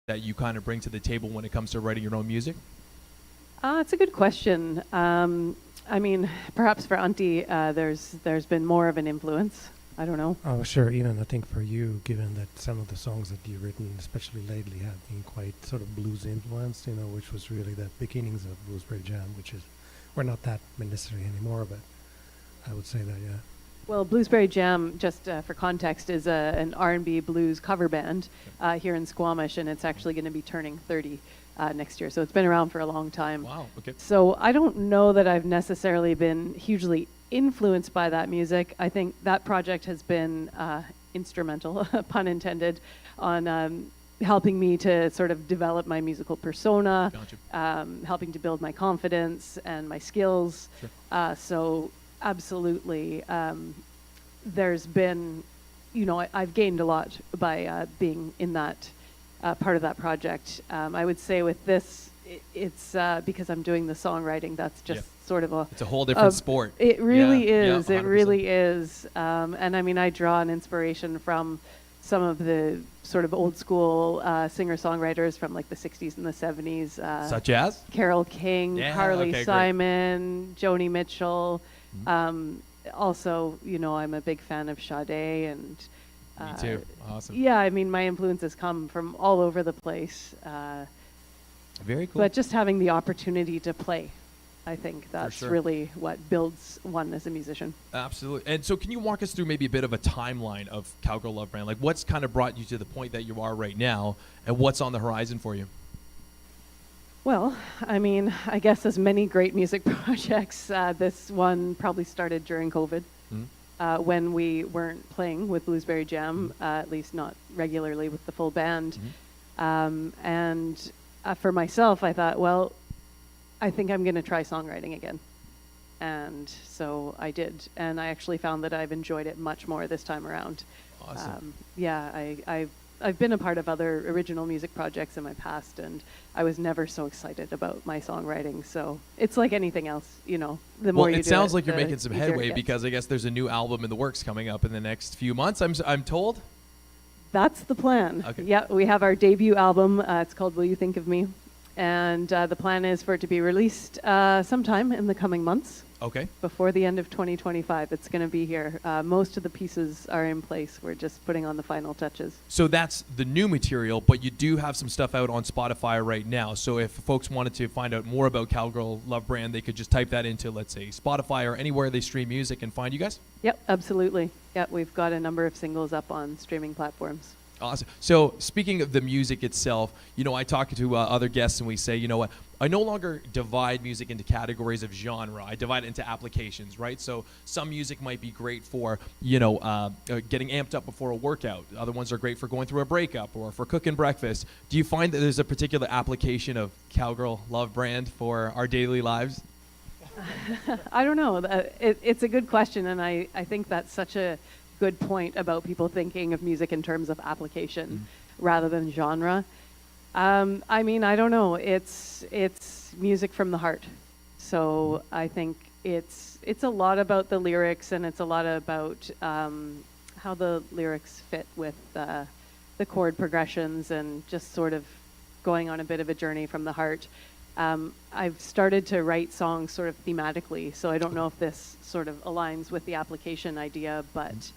that you kind of bring to the table when it comes to writing your own music? It's a good question. I mean, perhaps for Auntie, there's been more of an influence. I don't know. Oh, sure. Even I think for you, given that some of the songs that you've written, especially lately, have been quite sort of blues influenced, which was really the beginnings of Bluesberry Jam, which is, we're not that necessary anymore, but I would say that, yeah. Well, Bluesberry Jam, just for context, is an R&B blues cover band here in Squamish, and it's actually going to be turning 30 next year. So it's been around for a long time. Wow. Okay. So I don't know that I've necessarily been hugely influenced by that music. I think that project has been instrumental, pun intended, on helping me to sort of develop my musical persona, Gotcha. helping to build my confidence and my skills. Sure. So absolutely, there's been, I've gained a lot by being in that part of that project. I would say with this, it's because I'm doing the songwriting. That's just sort of it's a whole different sport. It really is. Yeah, it really is. And I mean, I draw an inspiration from some of the sort of old school singer-songwriters from like the 60s and the 70s. Such as? Carole King, Carly Simon, Joni Mitchell. Mm-hmm. Also, I'm a big fan of Sade and Me too. Awesome. yeah, I mean, my influences come from all over the place. Very cool. But just having the opportunity to play, I think that's sure. really what builds one as a musician. Absolutely. And so can you walk us through maybe a bit of a timeline of Cowgirl Lovebrand? Like what's kind of brought you to the point that you are right now, and what's on the horizon for you? Well, I mean, I guess as many great music projects, this one probably started during COVID. Mm-hmm. When we weren't playing with Bluesberry Jam, at least not regularly with the full band. Mm-hmm. And for myself, I thought, well, I think I'm going to try songwriting again. And so I did. And I actually found that I've enjoyed it much more this time around. Awesome. I've been a part of other original music projects in my past, and I was never so excited about my songwriting. So it's like anything else, the more you do it. It sounds like you're making some easier headway it gets. because I guess there's a new album in the works coming up in the next few months, I'm told. That's the plan. Okay. Yeah, we have our debut album. It's called Will You Think of Me? And the plan is for it to be released sometime in the coming months. Okay. Before the end of 2025, it's going to be here. Most of the pieces are in place. We're just putting on the final touches. So that's the new material, but you do have some stuff out on Spotify right now. So if folks wanted to find out more about Cowgirl Lovebrand, they could just type that into, let's say, Spotify or anywhere they stream music and find you guys? Yep, absolutely. Yep, we've got a number of singles up on streaming platforms. Awesome. So speaking of the music itself, I talk to other guests and we say, what, I no longer divide music into categories of genre. I divide it into applications, right? So some music might be great for, getting amped up before a workout. Other ones are great for going through a breakup or for cooking breakfast. Do you find that there's a particular application of Cowgirl Lovebrand for our daily lives? I don't know. It's a good question, and I think that's such a good point about people thinking of music in terms of application rather than genre. I mean, I don't know. It's music from the heart. So I think it's a lot about the lyrics, and it's a lot about how the lyrics fit with the chord progressions and just sort of going on a bit of a journey from the heart. I've started to write songs sort of thematically, so I don't know if this sort of aligns with the application idea, but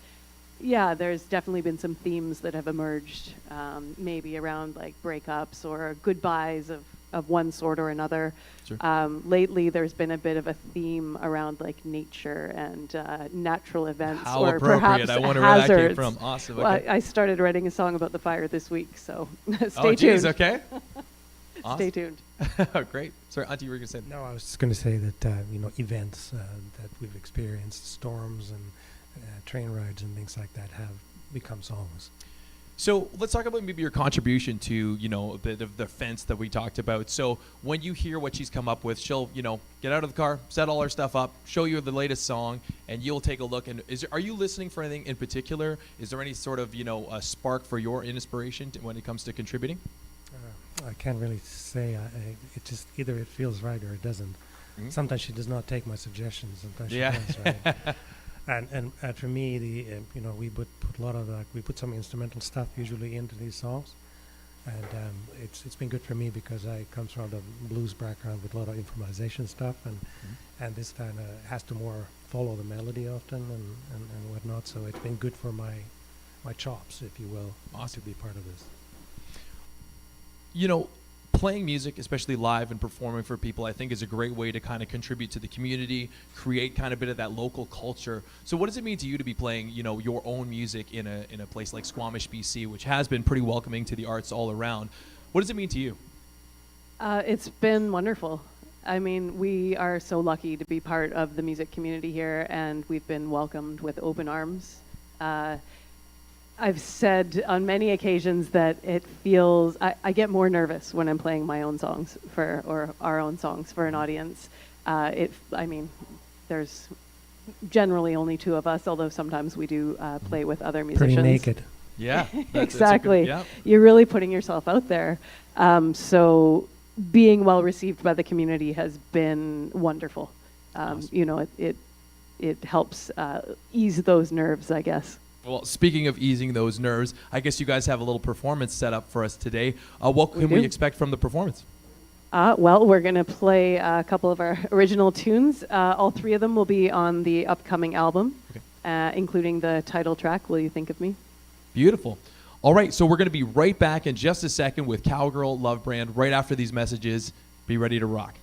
yeah, there's definitely been some themes that have emerged, maybe around like breakups or goodbyes of one sort or another. Sure. Lately, there's been a bit of a theme around like nature and natural events. How or appropriate. perhaps I wonder hazards. where that came from. Awesome. Okay. Well, I started writing a song about the fire this week, so stay Oh, tuned. geez, okay. Awesome. Stay tuned. Great. Sorry, Auntie, you were going to say. No, I was just going to say that, events that we've experienced, storms and train rides and things like that have become songs. So let's talk about maybe your contribution to, a bit of the fence that we talked about. So when you hear what she's come up with, she'll, get out of the car, set all her stuff up, show you the latest song, and you'll take a look. And are you listening for anything in particular? Is there any sort of, a spark for your inspiration when it comes to contributing? I can't really say. It just either it feels right or it doesn't. Mm-hmm. Sometimes she does not take my suggestions. Sometimes she does. Right? And for me, we put a lot of we put some instrumental stuff usually into these songs, And it's been good for me because I come from the blues background with a lot of improvisation stuff, and this kind of has to more follow the melody often and whatnot. So it's been good for my chops, if you will, Awesome. to be part of this. You know, playing music, especially live and performing for people, I think is a great way to kind of contribute to the community, create kind of a bit of that local culture. So what does it mean to you to be playing, you know, your own music in a place like Squamish, BC, which has been pretty welcoming to the arts all around? What does it mean to you? It's been wonderful. I mean, we are so lucky to be part of the music community here, and we've been welcomed with open arms. I've said on many occasions that it feels, I get more nervous when I'm playing my own songs or our own songs for an audience. I mean, there's generally only two of us, although sometimes we do play with other musicians. Pretty naked. Yeah. Exactly. Yeah. You're really putting yourself out there. So being well received by the community has been wonderful. Awesome. You know, it helps ease those nerves, I guess. Well, speaking of easing those nerves, I guess you guys have a little performance set up for us today. What can we do. expect from the performance? Well, we're going to play a couple of our original tunes. All three of them will be on the upcoming album, including the title track, Will You Think of Me? Beautiful. All right, so we're going to be right back in just a second with Cowgirl Lovebrand right after these messages. Be ready to rock.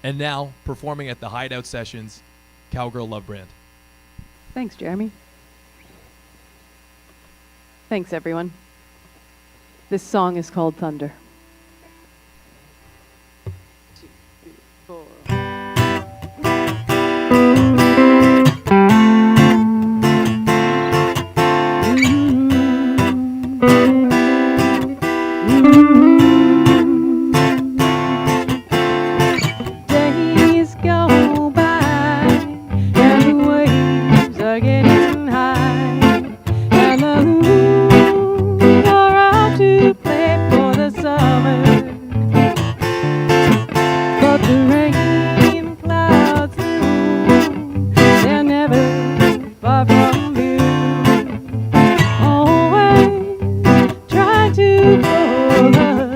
And now, performing at the Hideout Sessions, Cowgirl Lovebrand. Thanks, Jeremy. Thanks, everyone. This song is called Thunder. 2, 3, 4. Days go by and the waves are getting high, and the moon are out to play for the summer. But the rain clouds loom, they're never far from you. Always try to pull us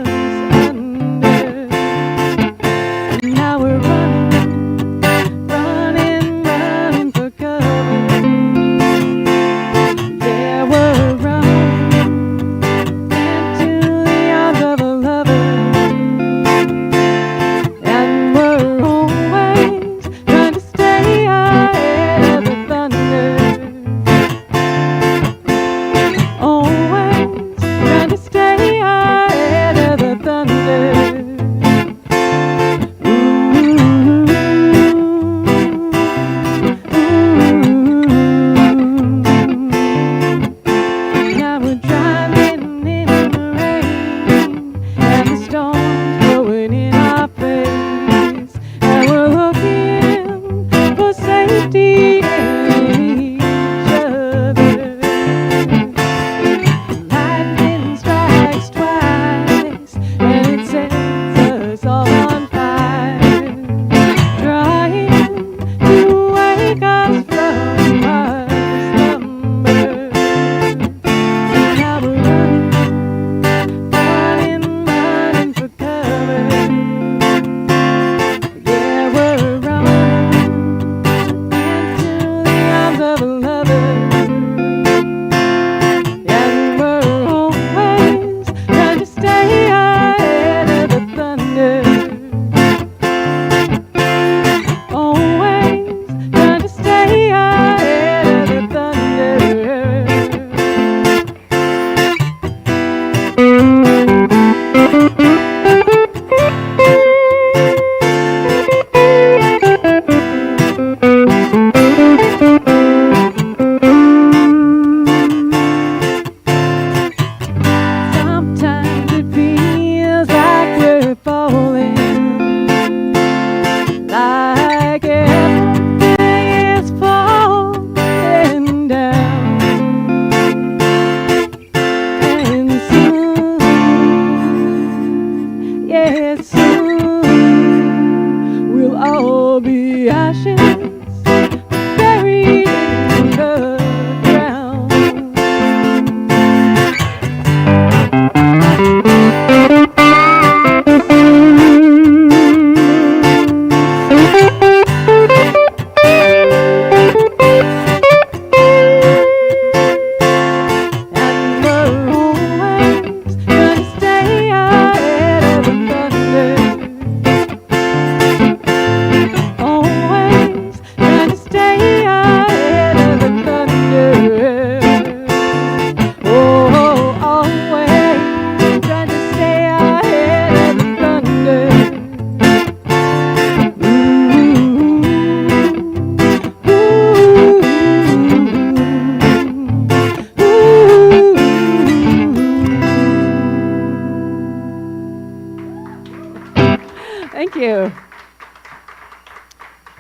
Thank you.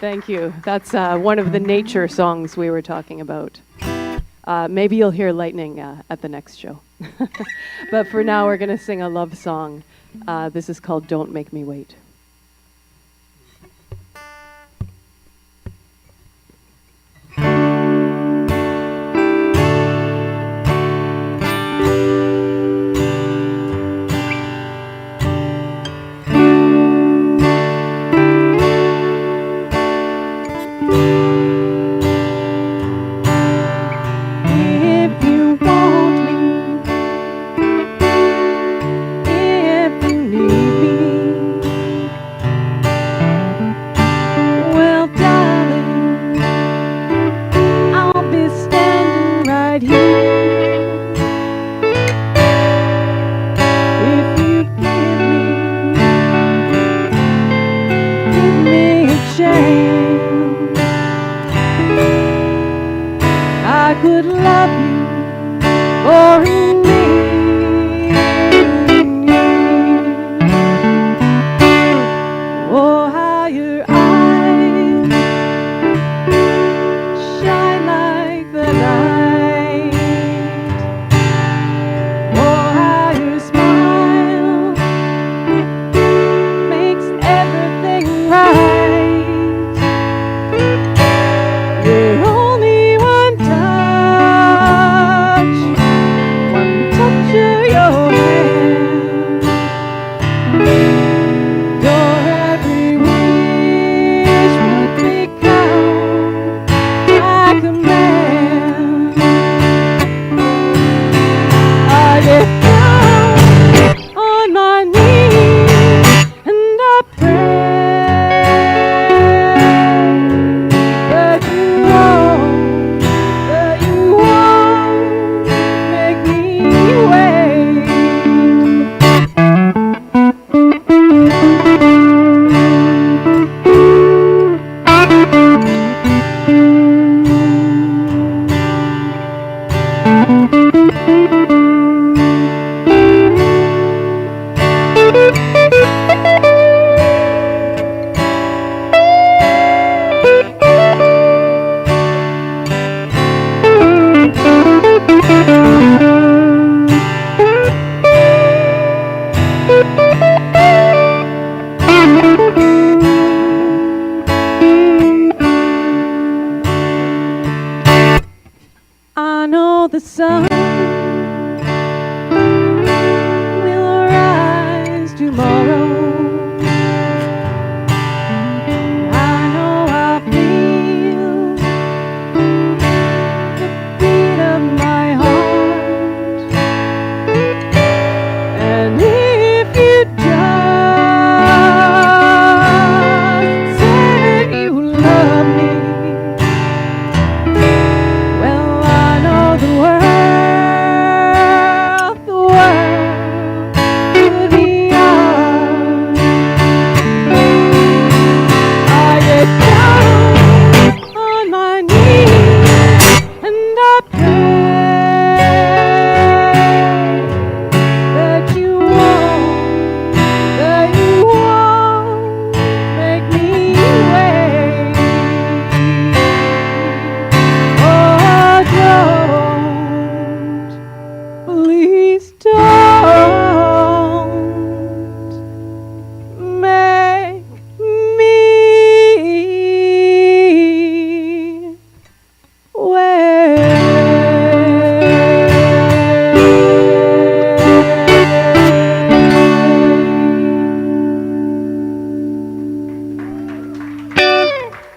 Thank you. That's one of the nature songs we were talking about. Maybe you'll hear lightning at the next show. But for now, we're going to sing a love song. This is called Don't Make Me Wait.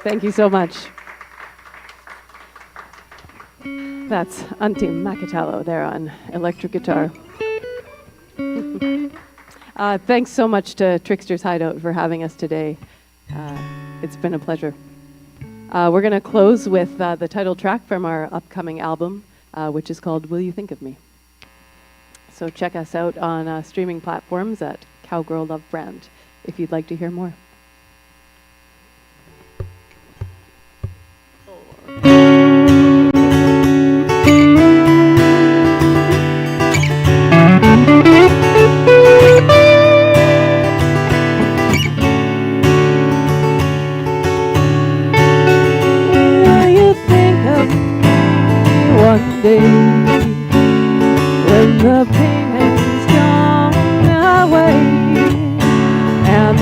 Thank you so much. That's Auntie Macatello there on electric guitar. Thanks so much to Trickster's Hideout for having us today. It's been a pleasure. We're going to close with the title track from our upcoming album, which is called Will You Think of Me? So check us out on streaming platforms at Cowgirl Lovebrand if you'd like to hear more.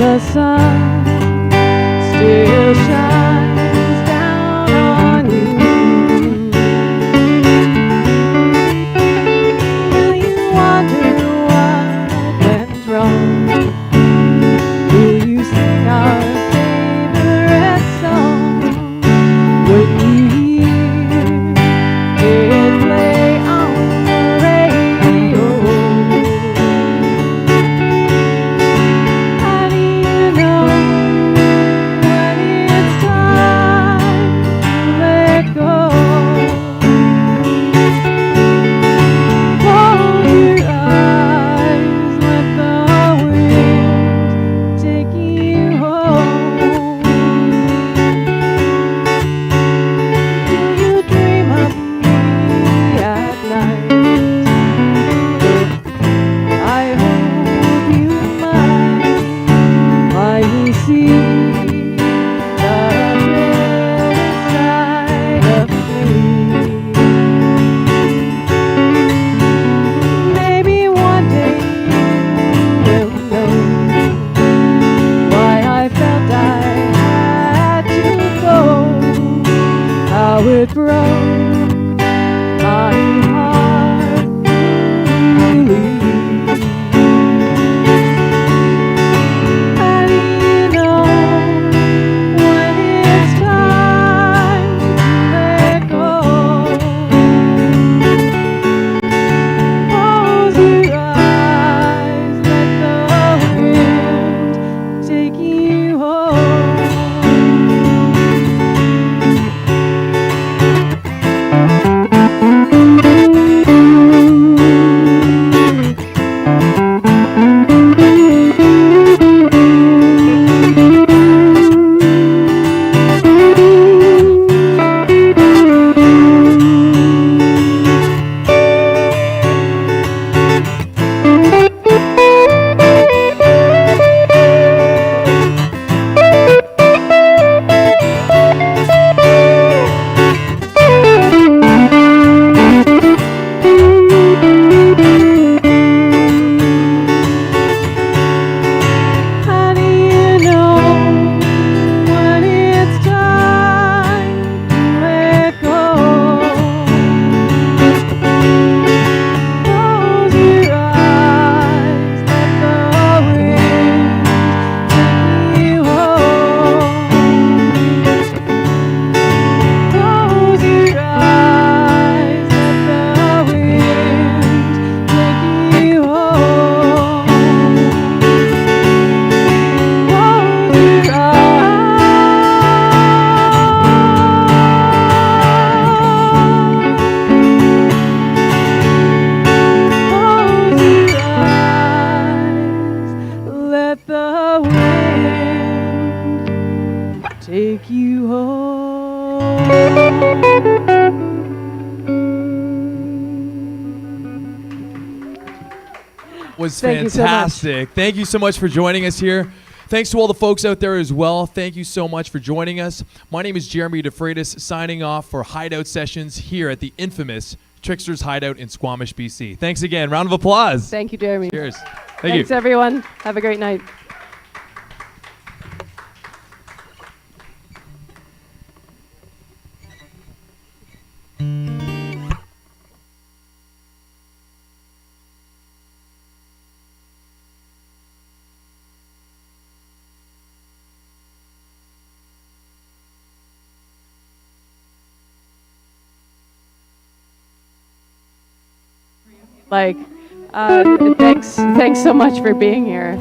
the sun still shines down on you. Will you wonder what went wrong? Will you sing our favorite song when you hear it play on the radio? How do you know when it's time to let go? Close your eyes, let the wind take you home. Do you dream of me at night? I hope you mind while you see the better side of me. Maybe one day you will know why I felt I had to go, how it broke my heart really. How do you know when it's time to let go? Close your eyes, let the wind take you home. How do you know when it's time to let go? Close your eyes, let the wind take you home. Close your eyes, let the wind take you home. Close your eyes, let the wind take you home. Was Thank you so much. fantastic. Thank you so much for joining us here. Thanks to all the folks out there as well. Thank you so much for joining us. My name is Jeremy Freitas, signing off for Hideout Sessions here at the infamous Trickster's Hideout in Squamish, BC. Thanks again. Round of applause. Thank you, Jeremy. Cheers. Thank Thanks, you. everyone. Have a great night. Thanks so much for being here.